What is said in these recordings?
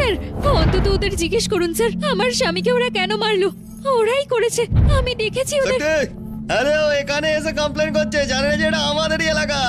Sir অন্তত ওদের জিজ্ঞেস করুন স্যার আমার স্বামীকে ওরা কেন মারলো। ওরাই করেছে, আমি দেখেছি ওদের। আরে ও এখানে এসে কমপ্লেন করছে, জানে না যে এটা আমাদেরই এলাকা।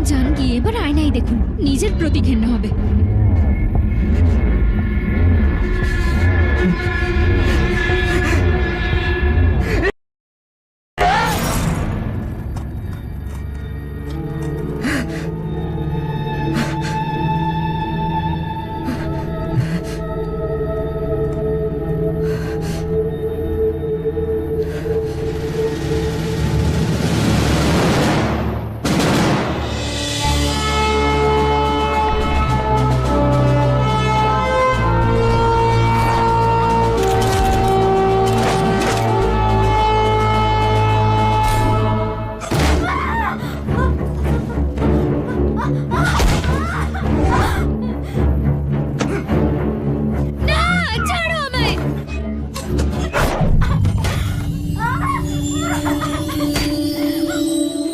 জানকি এবার আয়নায় দেখুন, নিজের প্রতি ঘেন্না হবে। না, ছাড়ো আমায়।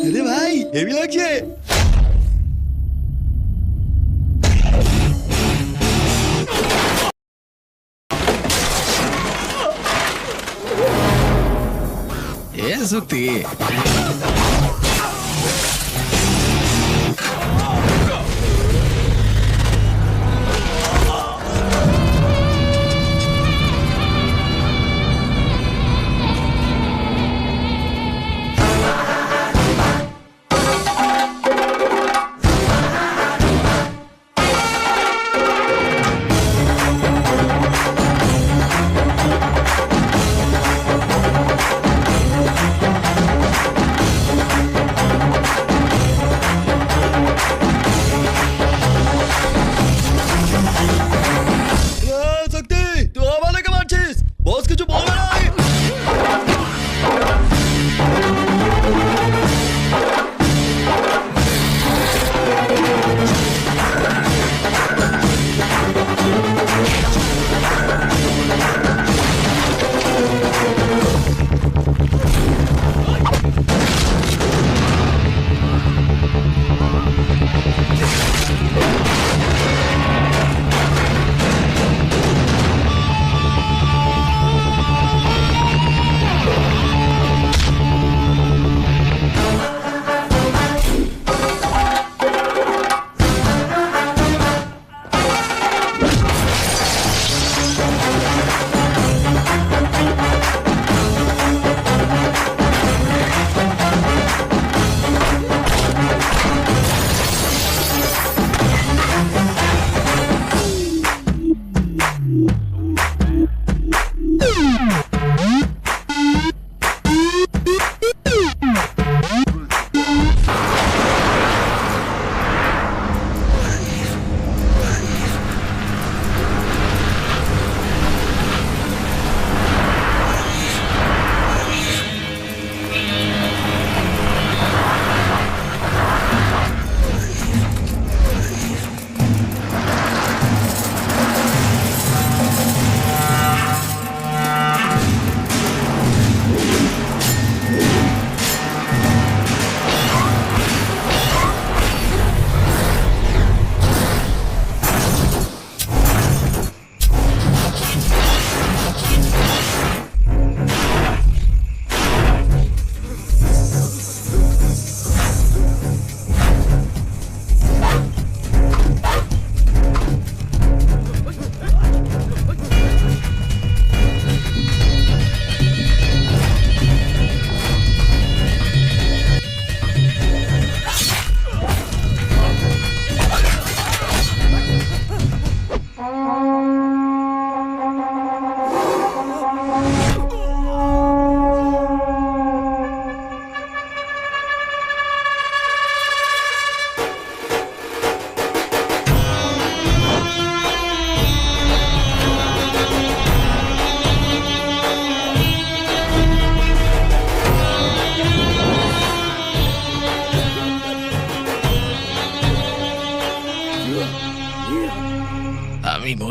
আরে ভাই হেভি লাগছে। এ সত্যি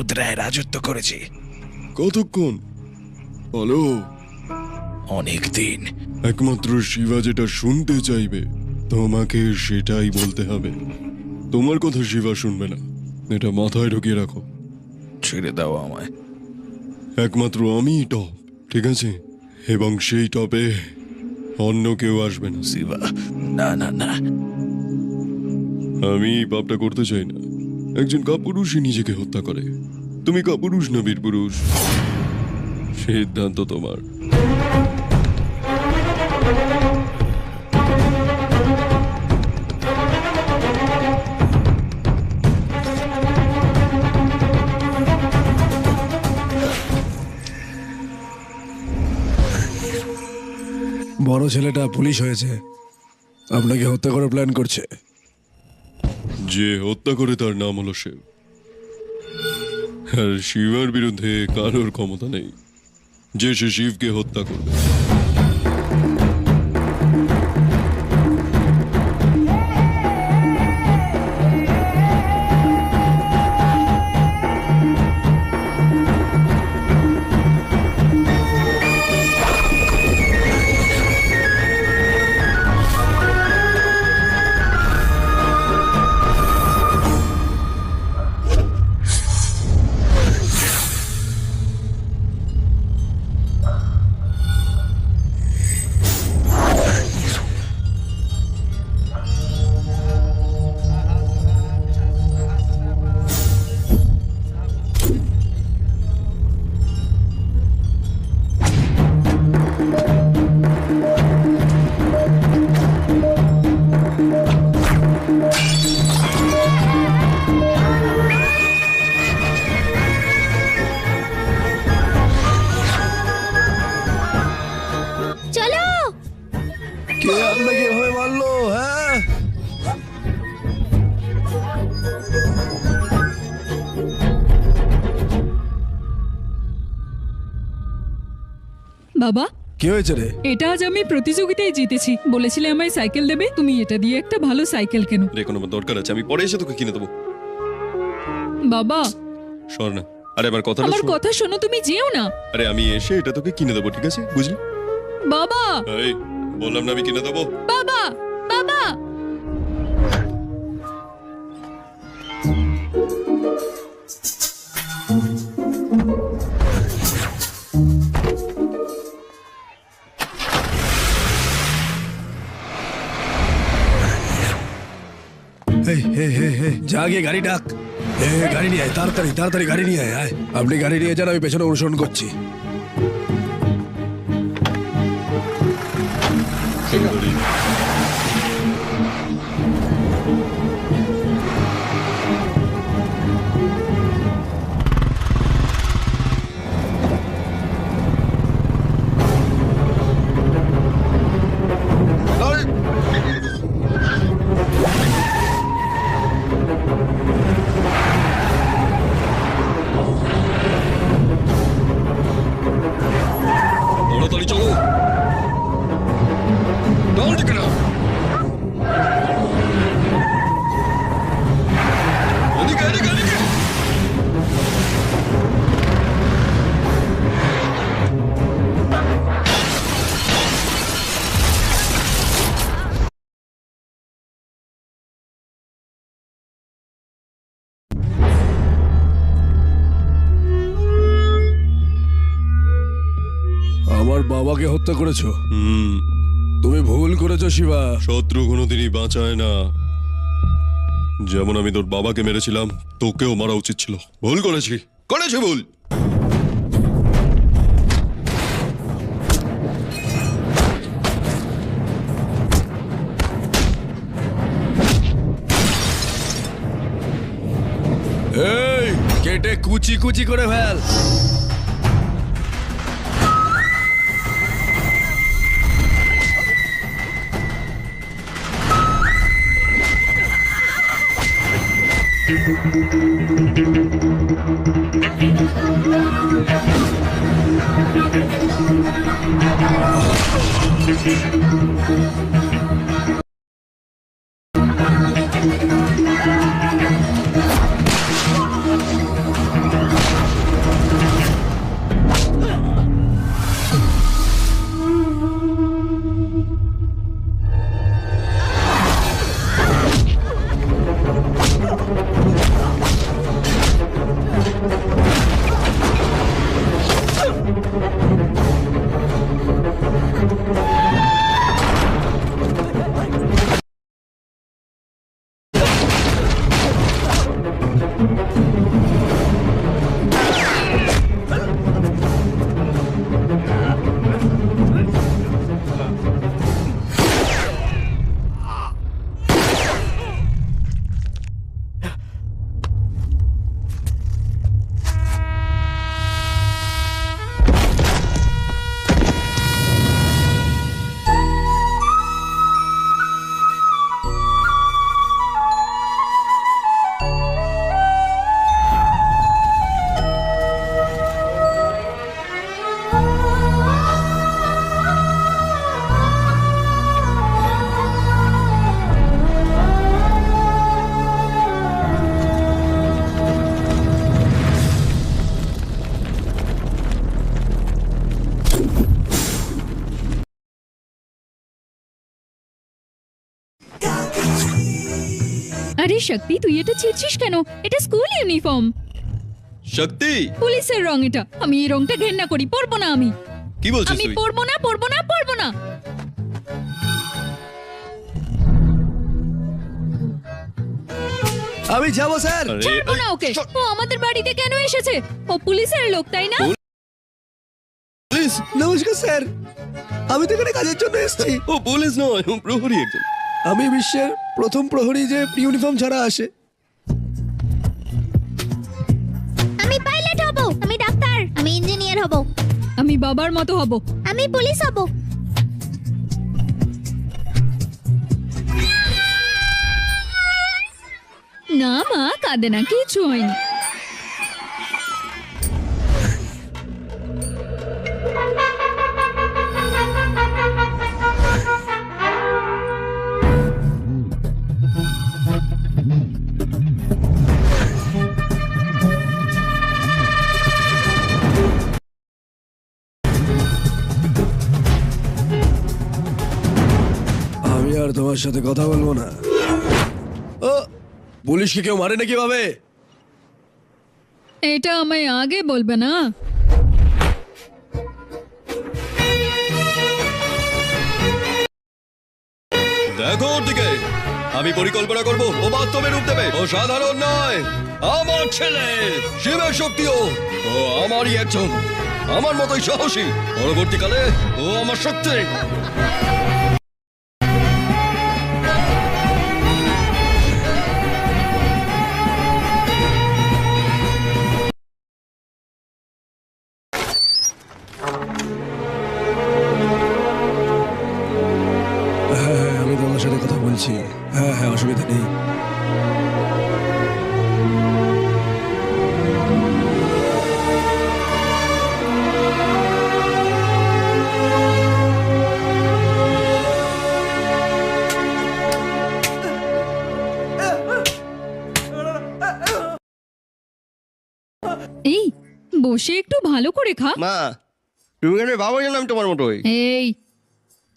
মুদ্রায় রাজত্ব করেছি কতক্ষণ? হ্যালো, অনেক দিন। একমাত্র শিবা যেটা শুনতে চাইবে তোমাকে সেটাই বলতে হবে। তোমার কথা শিবা শুনবে না, এটা মাথায় ঢুকিয়ে রাখো। ছেড়ে দাও আমায়। একমাত্র আমি টপ, ঠিক আছে? এবং সেই টপে অন্য কেউ আসবে না। শিবা, না না না। আমি এই পাপটা করতে চাই না। একজন কাপুরুষই নিজেকে হত্যা করে। তুমি কাপুরুষ না বীর পুরুষ, সিদ্ধান্ত তোমার। বড় ছেলেটা পুলিশ হয়েছে, আপনাকে হত্যা করার প্ল্যান করছে। যে হত্যা করে তার নাম হলো শিব। আর শিবার বিরুদ্ধে কারোর ক্ষমতা নেই যে সে শিবকে হত্যা করবে। চলো। কে আপনাকে এভাবে মারলো? হ্যাঁ, বাবা, কি হয়েছে রে? এটা আজ আমি প্রতিযোগিতায় জিতেছি। বলেছিলে আমায় সাইকেল দেবে, তুমি এটা দিয়ে একটা ভালো সাইকেল কেনো। রে কোনো দরকার আছে? আমি পরে এসে তোকে কিনে দেবো। বাবা, সর না। আরে আমার কথাটা আমার শোন। কথা শোনো, তুমি যেও না। আরে আমি এসে এটা তোকে কিনে দেবো, ঠিক আছে? বুঝলি? বাবা, এই বললাম না আমি কিনে দেবো। বাবা, বাবা। এই, যা গিয়ে গাড়ি ডাক। গাড়ি নিয়ে আয়, তাড়াতাড়ি তাড়াতাড়ি গাড়ি নিয়ে আয়। আপনি গাড়ি নিয়ে যান, আমি পেছনে অনুসরণ করছি। তাড়াতাড়ি চলো। ডান দিকে না, এদিকে এদিকে এদিকে। আমার বাবাকে হত্যা করেছো, হুম, তুমি ভুল করেছো শিবা। শত্রু কোনোদিনই বাঁচায় না। যেমন আমি তোর বাবাকে মেরেছিলাম, তোকেও মারা উচিত ছিল। ভুল করেছি, করেছি ভুল। এই কেটে কুচি কুচি করে ফেল। আরে শক্তি, তুই এটা ছিঁড়ছিস কেন? এটা স্কুল ইউনিফর্ম, শক্তি পুলিশের রং এটা। আমি এই রংটা ঘেন্না করি, পরবো না আমি। কি বলছিস আমি তুই? পরবো না, পরবো না, পরবো না। আমি যাবো স্যার। আরে, ছাড়বো না ওকে। ও আমাদের বাড়িতে কেন এসেছে? ও পুলিশের লোক, তাই না? পুলিশ? নমস্কার স্যার, আমি তো এখানে কাজের জন্য এসেছি। ও পুলিশ নয়, ও প্রহরী একজন। আমি বিশ্বের প্রথম প্রহরী যে ইউনিফর্ম ছাড়া আসে। আমি পাইলট হব, আমি ডাক্তার, আমি ইঞ্জিনিয়ার হব, আমি বাবার মতো হব। আমি পুলিশ হব। না মা, কাঁদে না, কিছু হয়নি। আমি আর তোমার সাথে কথা বলবো না। ও, পুলিশকে কেউ মারে নাকি ভাবে? এটা আমায় আগে বলবে না। দেখো ওর দিকে, আমি পরিকল্পনা করব, ও বাস্তবে রূপ দেবে। ও সাধারণ নয়, আমার ছেলে শিবের শক্তিও। ও আমারই একজন, আমার মতোই সাহসী। পরবর্তীকালে ও আমার শক্তি। হ্যাঁ হ্যাঁ, আমি তোমার সাথে কথা বলছি। হ্যাঁ হ্যাঁ, অসুবিধা নেই। এই বসে একটু ভালো করে খা। মা, তুমি কেন বাবা জানো আমি তোমার মতোই। এই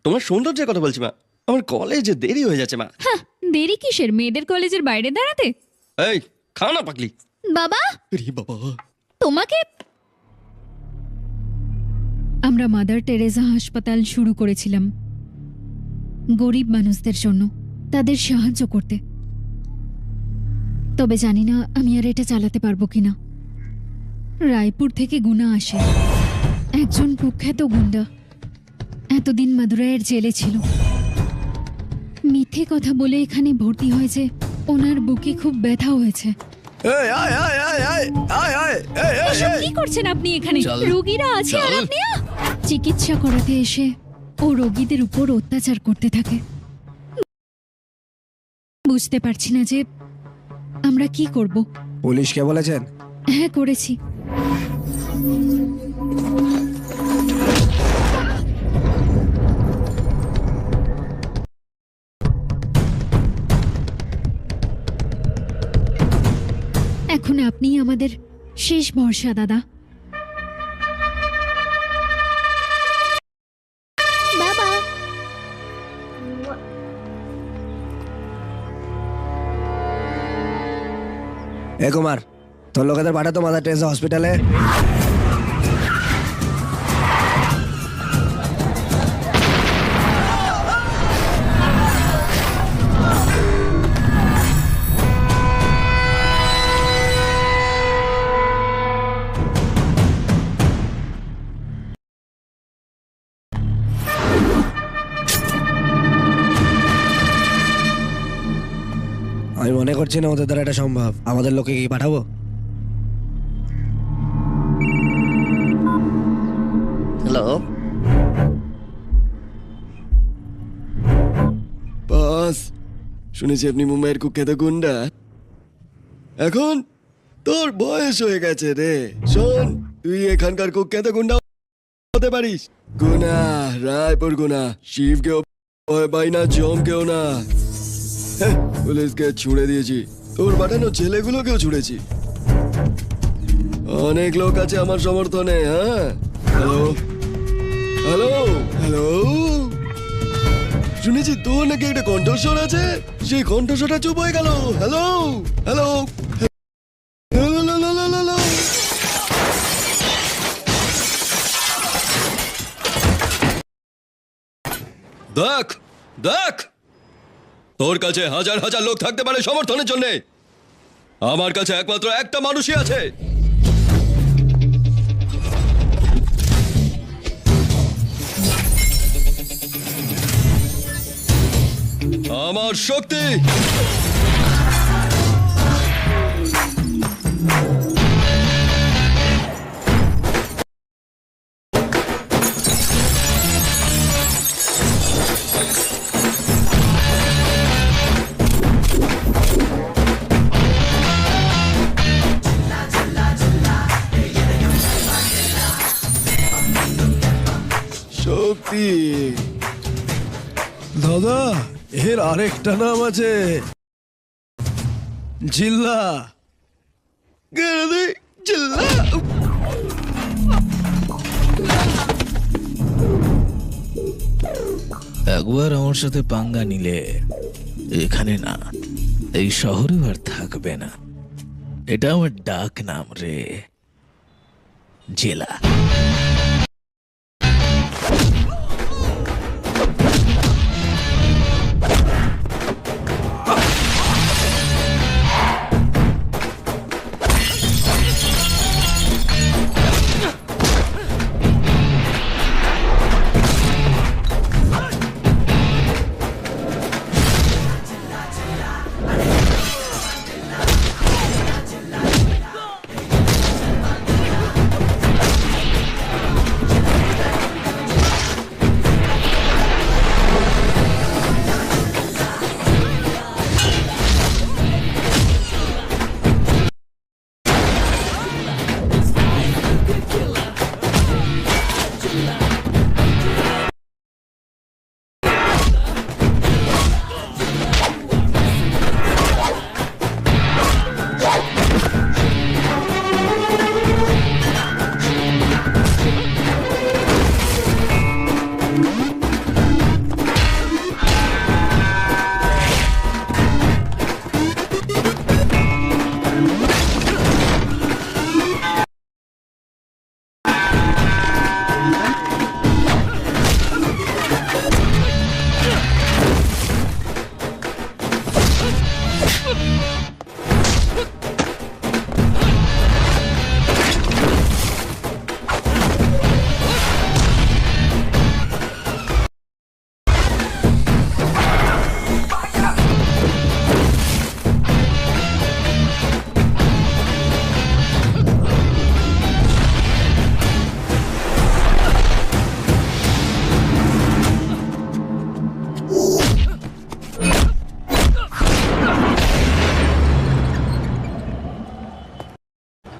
তোমার সৌন্দর্যের কথা বলছি মা। আমার কলেজে দেরি হয়ে যাচ্ছে মা। হ্যাঁ, দেরি কিসের? মেয়েদের কলেজের বাইরে দাঁড়াতে। এই খা না পাগলি। বাবা, আরে বাবা, তোমাকে আমরা মাদার টেরেসা হাসপাতাল শুরু করেছিলাম গরিব মানুষদের জন্য, তাদের সাহায্য করতে। তবে জানি না আমি আর এটা চালাতে পারবো কিনা। রায়পুর থেকে গুনা আসে, একজন কুখ্যাত গুন্ডা, এতদিন মাদুরাইয়ের জেলে ছিল। মিথ্যে কথা বলে এখানে ভর্তি হয়েছে। ওনার বুকে খুব ব্যথা হয়েছে। এই, আয় আয় আয় আয় আয় আয়, এই, এই, এসব এই। কি করছেন আপনি এখানে? চল। রোগীরা আছে আর চল। আপনি চিকিৎসা করাতে এসে ও রোগীদের উপর অত্যাচার করতে থাকে। বুঝতে পারছি না যে আমরা কি করব। পুলিশকে বলেছেন? হ্যাঁ, করেছি। এখন আপনি আমাদের শেষ ভরসা দাদা। বাবা, এ কুমার, তোর লোকেদের পাঠাতো মাদার টেরেসা হসপিটালে। আমি মনে করছি না ওদের দ্বারা এটা সম্ভব। আমাদের লোকে কি পাঠাবো? হ্যালো বস, শুনেছি আপনি মুম্বাইয়ের কুখ্যাত গুন্ডা। এখন তোর বয়স হয়ে গেছে রে। শোন, তুই এখানকার কুখ্যাত গুন্ডা হতে পারিস। গুনা, রায়পুর গুনা, শিবকেও ভয় পাই না, জমকেও না। হ্যাঁ, পুলিশকে ছুড়ে দিয়েছি, তোর পাঠানো ছেলেগুলোকেও ছুড়েছি। অনেক লোক আছে আমার সমর্থনে। হ্যাঁ, হ্যালো হ্যালো হ্যালো, শুনেছি তোর নাকি একটা কণ্ঠস্বর আছে, সেই কণ্ঠস্বরটা চুপ হয়ে গেল। Hello hello hello. দেখ দেখ, তোর কাছে হাজার হাজার লোক থাকতে পারে সমর্থনের জন্য, আমার কাছে একমাত্র একটা মানুষই আছে। আমার শক্তি। শক্তি। দাদা, এর আরেকটা নাম আছে, জিল্লা। চিল্লা। একবার আমার সাথে পাঙ্গা নিলে এখানে না, এই শহরে আর থাকবে না। এটা আমার ডাক নাম রে, জেলা।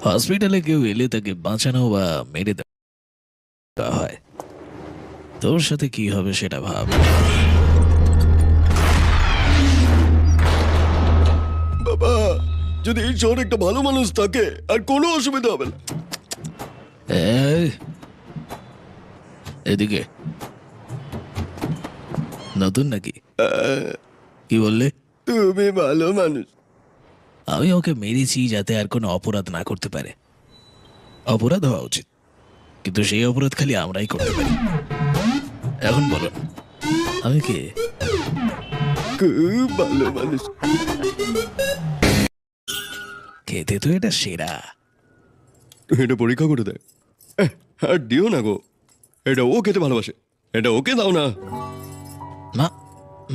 হসপিটালে কেউ এলে তাকে বাঁচানো বা মেরে দেওয়া হয়। তোর সাথে কি হবে সেটা ভাব। বাবা, যদি এই শহরে একটা ভালো মানুষ থাকে আর কোনো অসুবিধা হবে না। এই, এদিকে। নতুন নাকি? কি বললে? তুমি ভালো মানুষ। আমি ওকে মেরেছি যাতে আর কোনো অপরাধ না করতে পারে। অপরাধ হওয়া উচিত, কিন্তু সেই অপরাধ খালি আমরাই করতে পারি। এখন বলো, আমি কে? খুব ভালো মানুষ। খেতে তো এটা সেরা। এটা পরীক্ষা করে দেয়। আর দিও না গো, এটা ও খেতে ভালোবাসে, এটা ওকে দাও না। মা,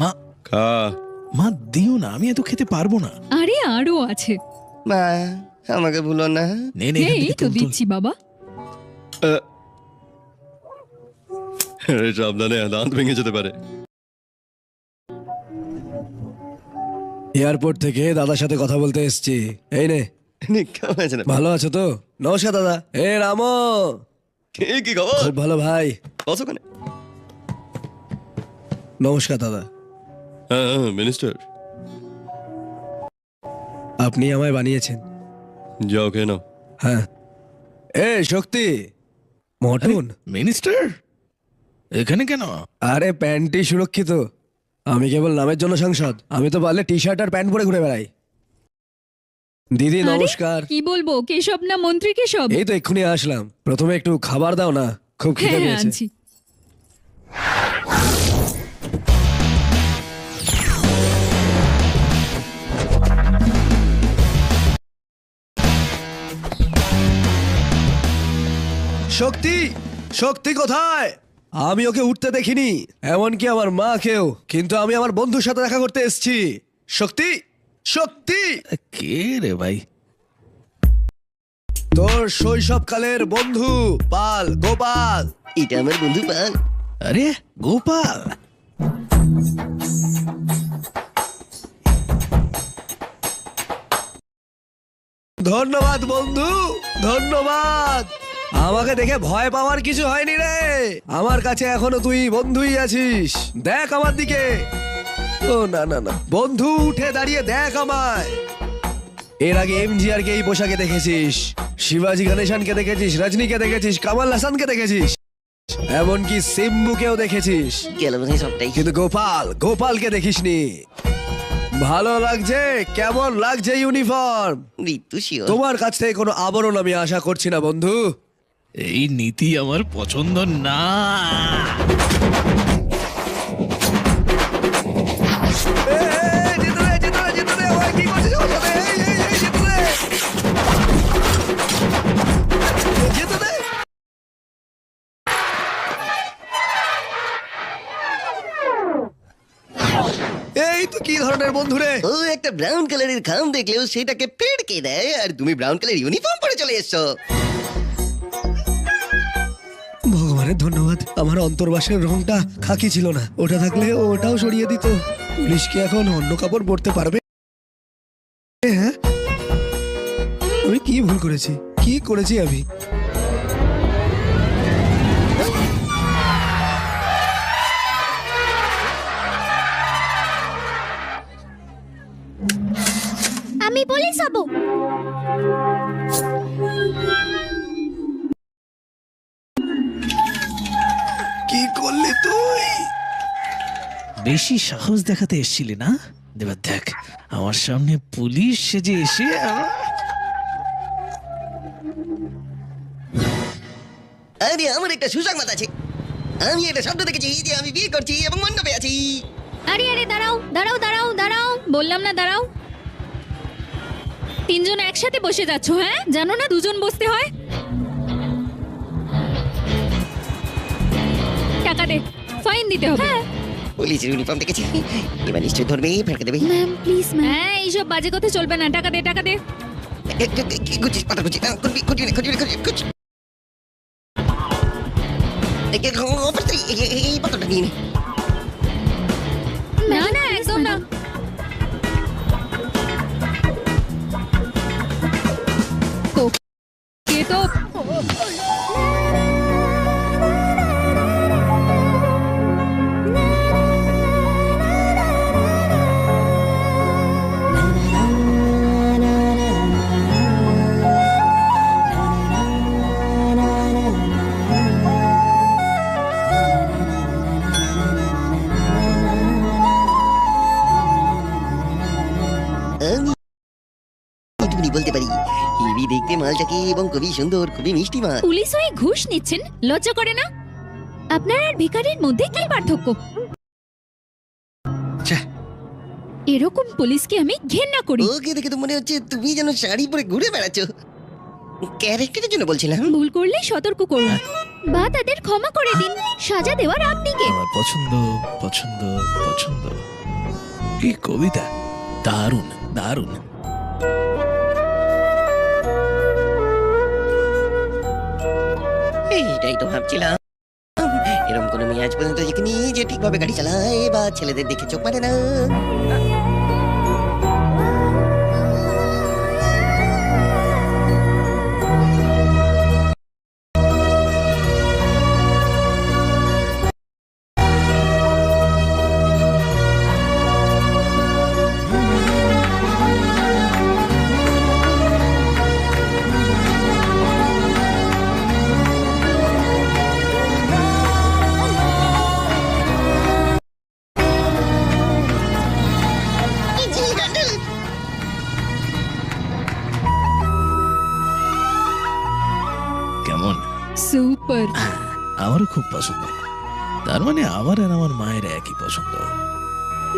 মা, খা। মা দিও না, আমি এত খেতে পারবো না। আরে আরো আছে। মা, আমাকে ভুলো না। নে নে, এখান এই থেকে তো তুল, তুল। দিচ্ছি বাবা। সাবধানে, দাঁত ভেঙে যেতে পারে। এয়ারপোর্ট থেকে দাদার সাথে কথা বলতে এসেছি। এই নে, কেমন আছে না? ভালো আছো তো? নমস্কার দাদা। এ রামো, কি খবর? খুব ভালো ভাই। বস ওখানে। নমস্কার দাদা। হ্যাঁ, মিনিস্টার। আপনি আমায় বানিয়েছেন। যাও খেয়ে নাও। হ্যাঁ। এ শক্তি, মটন। মিনিস্টার এখানে কেন? আরে প্যান্টি সুরক্ষিত, আমি কেবল নামের জন্য সাংসদ, আমি তো পারলে টি শার্ট আর প্যান্ট পরে ঘুরে বেড়াই। দিদি আরে, নমস্কার। কি বলবো, কেশব না মন্ত্রী কেশব? এই তো এক্ষুনি আসলাম। প্রথমে একটু খাবার দাও না, খুব খিদে হ্যাঁ পেয়েছে। আনছি। শক্তি, শক্তি কোথায়? আমি ওকে উঠতে দেখিনি, এমনকি আমার মাকেও, কিন্তু আমি আমার বন্ধুর সাথে দেখা করতে এসেছি। শক্তি, শক্তি, কে রে ভাই? তোর শৈশবকালের বন্ধু পাল, গোপাল। এটা আমার বন্ধু পাল। আরে গোপাল, ধন্যবাদ বন্ধু, ধন্যবাদ। আমাকে দেখে ভয় পাওয়ার কিছু হয়নি রে, আমার কাছে এখনো তুই বন্ধুই আছিস। দেখ আমার দিকে। ও না না না, বন্ধু উঠে দাঁড়িয়ে দেখ আমায়। এর আগে এমজিআর কে এই পোশাকে দেখেছিস, শিবাজি গণেশনকে দেখেছিস, রজনীকে দেখেছিস, কামাল হাসানকে দেখেছিস, এমনকি সিম্বুকেও দেখেছিস, গেল বোধহয় সবটাই। কিন্তু গোপাল, গোপালকে দেখিসনি। ভালো লাগছে? কেমন লাগছে ইউনিফর্ম? ঋতু শিওর। তোমার কাছ থেকে কোনো আবরণ আমি আশা করছি না বন্ধু। এই নীতি আমার পছন্দ না। এই তো কি ধরনের বন্ধু রে? ও একটা ব্রাউন কালারের খাম দেখলেও সেটাকে পেড়কে দেয়, আর তুমি ব্রাউন কালার ইউনিফর্ম পরে চলে এসছো। ভগবানের ধন্যবাদ, আমার অন্তর্বাসের রংটা খাকি ছিল না, ওটা থাকলে ওটাও সরিয়ে দিত। পুলিশ কি এখন অন্য কাপড় পরতে পারবে? হ্যাঁ, আমি কি ভুল করেছি, কি করেছি আমি? আমি পুলিশ হব। কি করলি তুই? বেশি সাহস দেখাতে এসেছিলি না? এবার দেখ, আমার সামনে পুলিশ সেজে এসে আরে আমার একটা সুসংবাদ আছে। আমি একটা শব্দ দেখেছি যে আমি বিয়ে করছি এবং মণ্ডপে আছি। আরে আরে দাঁড়াও দাঁড়াও দাঁড়াও দাঁড়াও, বললাম না দাঁড়াও। তিনজন একসাথে বসে যাচ্ছ? হ্যাঁ, জানো না দুজন বসতে হয়? টাকা দে, ফাইন দিতে হবে। হ্যাঁ পুলিশের ইউনিফর্ম দেখেছি, এবার নিশ্চয়ই ধরবে, ফেরকে দেবে। Ma'am please ma'am. হ্যাঁ, এইসব বাজে কথা চলবে না, টাকা দে টাকা দে। কি করছিস? পাতা করছিস? খুঁজি। এই পাতাটা নিয়ে নে। না না একদম না। কে তো আমি এটুকুনি বলতে পারি, হেবি দেখতে মালটাকে এবং খুবই সুন্দর, খুবই মিষ্টি মাল। পুলিশ হয়ে ঘুষ নিচ্ছেন, লজ্জা করে না? আপনার আর ভিখারির মধ্যে কি পার্থক্য? ছ্যাঃ, এরকম পুলিশকে আমি ঘেন্না করি। ওকে দেখে তো মনে হচ্ছে তুমি যেন শাড়ি পরে ঘুরে বেড়াচ্ছ। ক্যারেক্টারের জন্য বলছিলাম। ভুল করলে সতর্ক করুন বা তাদের ক্ষমা করে দিন। সাজা দেওয়ার আপনি কে? আমার পছন্দ পছন্দ পছন্দ। কি কবিতা, দারুণ দারুণ। এইটাই তো ভাবছিলাম, এরকম কোনো মেয়ে আজ পর্যন্ত দেখিনি যে ঠিকভাবে গাড়ি চালায় বা ছেলেদের দেখে চোখ মারে না। সুপার। আমারও খুব পছন্দ। তার মানে আমার আর আমার মায়ের একই পছন্দ।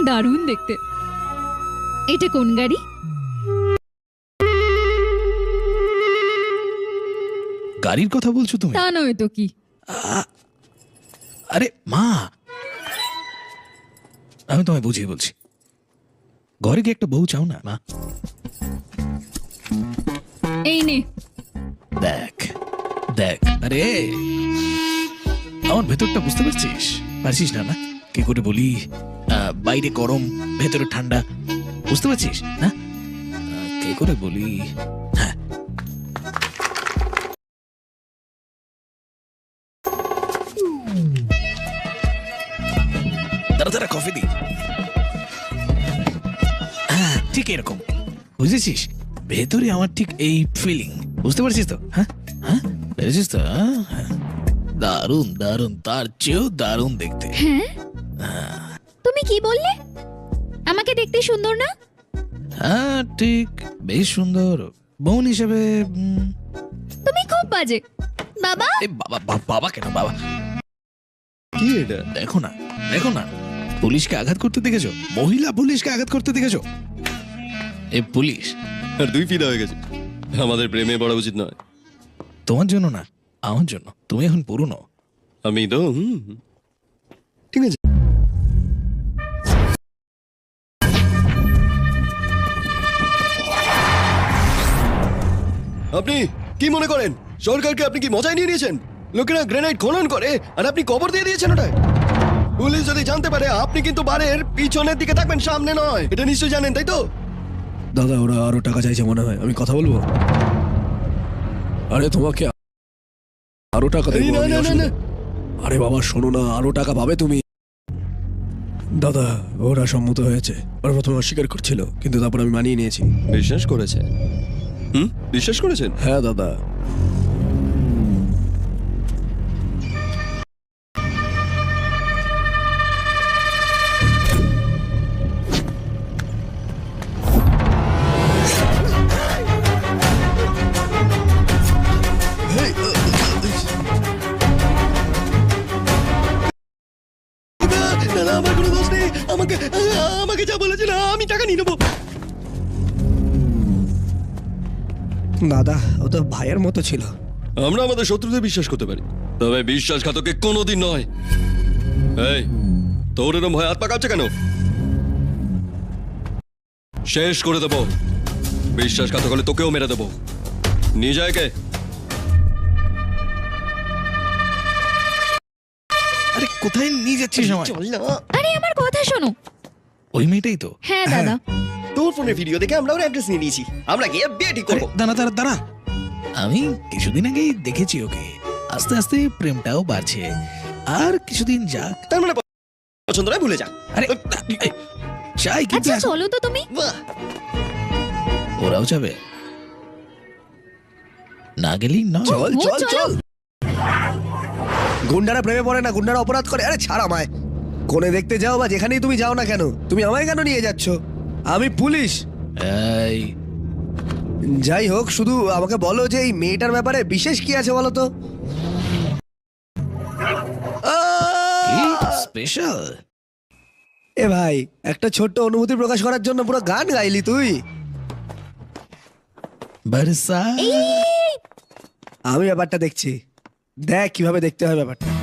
দারুণ দেখতে। এটা কোন গাড়ি? গাড়ির কথা বলছো তুমি? তা নয় তো কি। আরে মা, আমি তোমায় বুঝিয়ে বলছি। ঘরে কি একটা বউ চাও না মা? এই নে। দেখ দেখ, আরে আমার ভেতরটা বুঝতে পারছিস না? না কি করে বলি, বাইরে গরম ভেতরে ঠান্ডা, বুঝতে পারছিস না? কি করে বলি, হ্যাঁ তারা কফি দি। হ্যাঁ ঠিক এরকম, বুঝেছিস? ভেতরে আমার ঠিক এই ফিলিং, বুঝতে পারছিস তো? হ্যাঁ হ্যাঁ পেরেছিস তো? হ্যাঁ, দারুণ দারুণ, তার চেয়েও দারুণ দেখতে। হ্যাঁ, তুমি কি বললে? আমাকে দেখতে সুন্দর না? হ্যাঁ ঠিক, বেশ সুন্দর। বোন হিসেবে তুমি খুব বাজে। বাবা, এই বাবা বাবা কেন বাবা? কি এটা? দেখো না, দেখো না, পুলিশকে আঘাত করতে দেখেছো? মহিলা পুলিশকে আঘাত করতে দেখেছো? এ পুলিশ আর তুই ফিদা হয়ে গেছিস। আমাদের প্রেমে পড়া উচিত নয়। তোমার জন্য না, আমার জন্য। তুমি এখন পুরনো। আমি তো ঠিক আছে। আপনি কি মনে করেন সরকারকে আপনি কি মজায় নিয়ে নিয়েছেন? লোকেরা গ্রেনাইট খনন করে আর আপনি কবর দিয়ে দিয়েছেন ওটায়। পুলিশ যদি জানতে পারে আপনি কিন্তু বারের পিছনের দিকে থাকবেন, সামনে নয়। এটা নিশ্চয়ই জানেন, তাই তো? দাদা ওরা আরো টাকা চাইছে মনে হয়, আমি কথা বলবো? আরে তোমাকে আরো টাকা এই দেবো না আমি, না না অসুবিধা- না আরে বাবা শোনো না, আরো টাকা পাবে তুমি। দাদা ওরা সম্মত হয়েছে। ওরা প্রথমে অস্বীকার করছিল, কিন্তু তারপর আমি মানিয়ে নিয়েছি। বিশ্বাস করেছে? বিশ্বাস করেছেন? হ্যাঁ দাদা। না না, আমার কোনো দোষ নেই। আমাকে আমাকে যা বলেছিল আমি টাকা নিয়ে নেবো। দাদা ও তো ভাইয়ের মতো ছিল। আমরা আমাদের শত্রুদের বিশ্বাস করতে পারি, তবে বিশ্বাসঘাতকে কোনোদিন নয়। এই তোর এরম ভয় হাত পা কাঁপছে কেন? শেষ করে দেবো। বিশ্বাসঘাতক হলে তোকেও মেরে দেবো। নিজেকে আরে কোথায় নিয়ে যাচ্ছিস আমায়? চল না। আরে আমার কথা শোনো। ওই মেয়েটাই তো। হ্যাঁ দাদা। তোর ফোনের ভিডিও দেখে আমরা ওর অ্যাড্রেস নিয়ে নিয়েছি। আমরা গিয়ে বিয়ে ঠিক আরে করবো। দাঁড়া দাঁড়া দাঁড়া, আমি কিছুদিন আগেই দেখেছি ওকে। আস্তে আস্তে প্রেমটাও বাড়ছে, আর কিছুদিন যাক। তার মানে পছন্দ নয়, ভুলে যা। আরে এই, চাই কিন্তু আচ্ছা চলো তো তুমি। বাহ, ওরাও যাবে, না গেলেই নয়। চল ও, চল চলো। চল। গুন্ডারা প্রেমে পড়ে না, গুন্ডারা অপরাধ করে। আরে ছাড় আমায়। কোনে দেখতে যাও বা যেখানেই তুমি যাও না কেন, তুমি আমায় কেন নিয়ে যাচ্ছ? আমি পুলিশ। এই যাই হোক, শুধু আমাকে বলো যে এই মেয়েটার ব্যাপারে বিশেষ কি আছে বলো তো? স্পেশাল? এ ভাই, একটা ছোট্ট অনুভূতি প্রকাশ করার জন্য পুরো গান গাইলি তুই। বরসা। আমি ব্যাপারটা দেখছি, দেখ কিভাবে দেখতে হয় ব্যাপারটা।